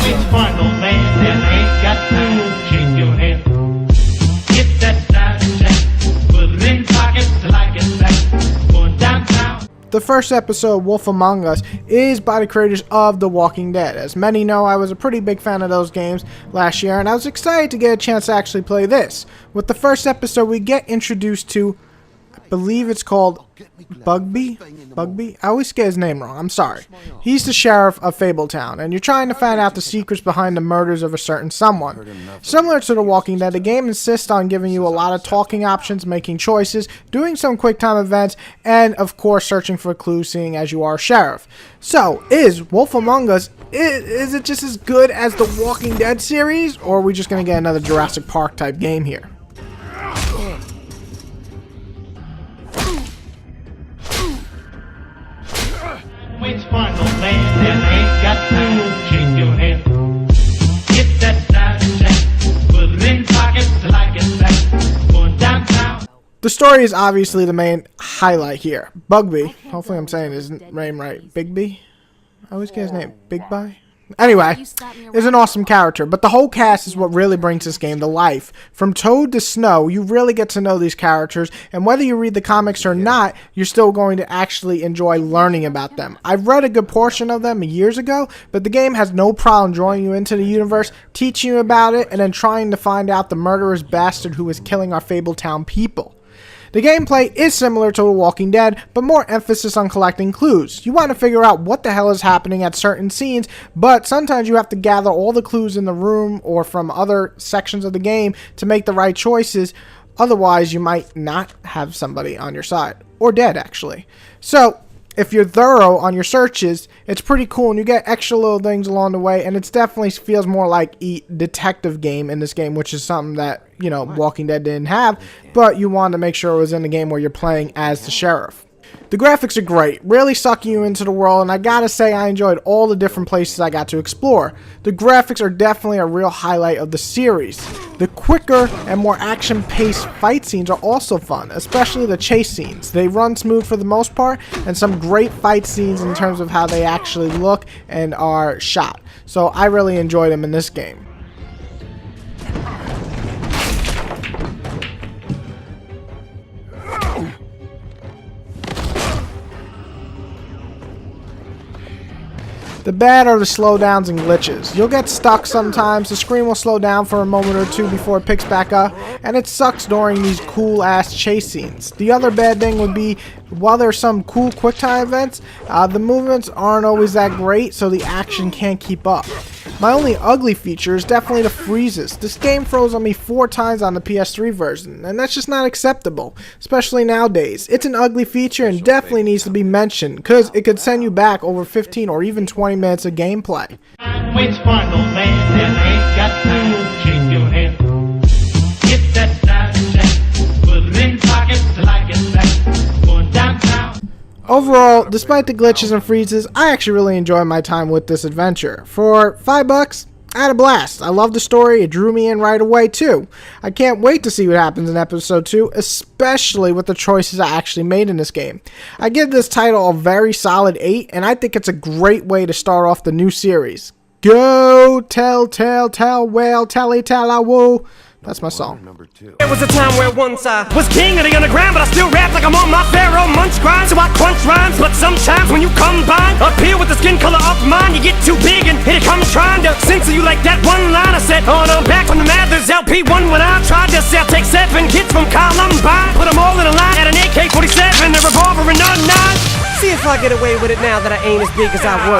It's fun, old man, and I ain't got time to shake your hand. Get that side check, put it in pockets till I get back. Going downtown. The first episode, Wolf Among Us, is by the creators of The Walking Dead. As many know, I was a pretty big fan of those games last year, and I was excited to get a chance to actually play this. With the first episode, we get introduced to, I believe it's called Bugby? I always get his name wrong, I'm sorry. He's the sheriff of Fabletown, and you're trying to find out the secrets behind the murders of a certain someone. Similar to The Walking Dead, the game insists on giving you a lot of talking options, making choices, doing some quick time events, and of course searching for clues seeing as you are a sheriff. So, is Wolf Among Us, is it just as good as the Walking Dead series, or are we just going to get another Jurassic Park type game here? It's fun, old man, and I ain't got time to shake your hand. Get that side check, put it in pockets till I get back. Going downtown. The story is obviously the main highlight here. Bugby, hopefully I'm saying his name right. Bigby? I always get his name. Bigby? Anyway, is an awesome character, but the whole cast is what really brings this game to life. From Toad to Snow, you really get to know these characters, and whether you read the comics or not, you're still going to actually enjoy learning about them. I've read a good portion of them years ago, but the game has no problem drawing you into the universe, teaching you about it, and then trying to find out the murderous bastard who is killing our Fabletown people. The gameplay is similar to The Walking Dead, but more emphasis on collecting clues. You want to figure out what the hell is happening at certain scenes, but sometimes you have to gather all the clues in the room or from other sections of the game to make the right choices. Otherwise, you might not have somebody on your side, or dead actually. So, if you're thorough on your searches, it's pretty cool and you get extra little things along the way, and it definitely feels more like a detective game in this game, which is something that, you know, Walking Dead didn't have, but you wanted to make sure it was in the game where you're playing as the sheriff. The graphics are great, really sucking you into the world, and I gotta say I enjoyed all the different places I got to explore. The graphics are definitely a real highlight of the series. The quicker and more action-paced fight scenes are also fun, especially the chase scenes. They run smooth for the most part, and some great fight scenes in terms of how they actually look and are shot. So I really enjoyed them in this game. The bad are the slowdowns and glitches. You'll get stuck sometimes, the screen will slow down for a moment or two before it picks back up, and it sucks during these cool ass chase scenes. The other bad thing would be, while there's some cool quick time events, the movements aren't always that great, so the action can't keep up. My only ugly feature is definitely the freezes. This game froze on me 4 times on the PS3 version, and that's just not acceptable, especially nowadays. It's an ugly feature and definitely needs to be mentioned, because it could send you back over 15 or even 20 minutes of gameplay. It's fun, old man, and I ain't got time to shake your hand. Get that side check, put it in pockets till I get back. Going downtown. Overall, despite the glitches and freezes, I actually really enjoyed my time with this adventure. For $5, I had a blast. I loved the story, it drew me in right away too. I can't wait to see what happens in episode 2, especially with the choices I actually made in this game. I give this title a very solid 8, and I think it's a great way to start off the new series. Go tell, well, tell-a-woo. That's my song. There was a time where once I was king of the underground, but I still rap like I'm on my Pharaoh munch grind. So I crunch rhymes, but sometimes when you combine up here with the skin color of mine, you get too big and here it comes trying to censor you like that one line I said on back from the Mathers LP1 when I tried to sell. Take 7 kids from Columbine, put them all in a line at an AK-47, a revolver and a 9. See if I get away with it now that I ain't as big as I was.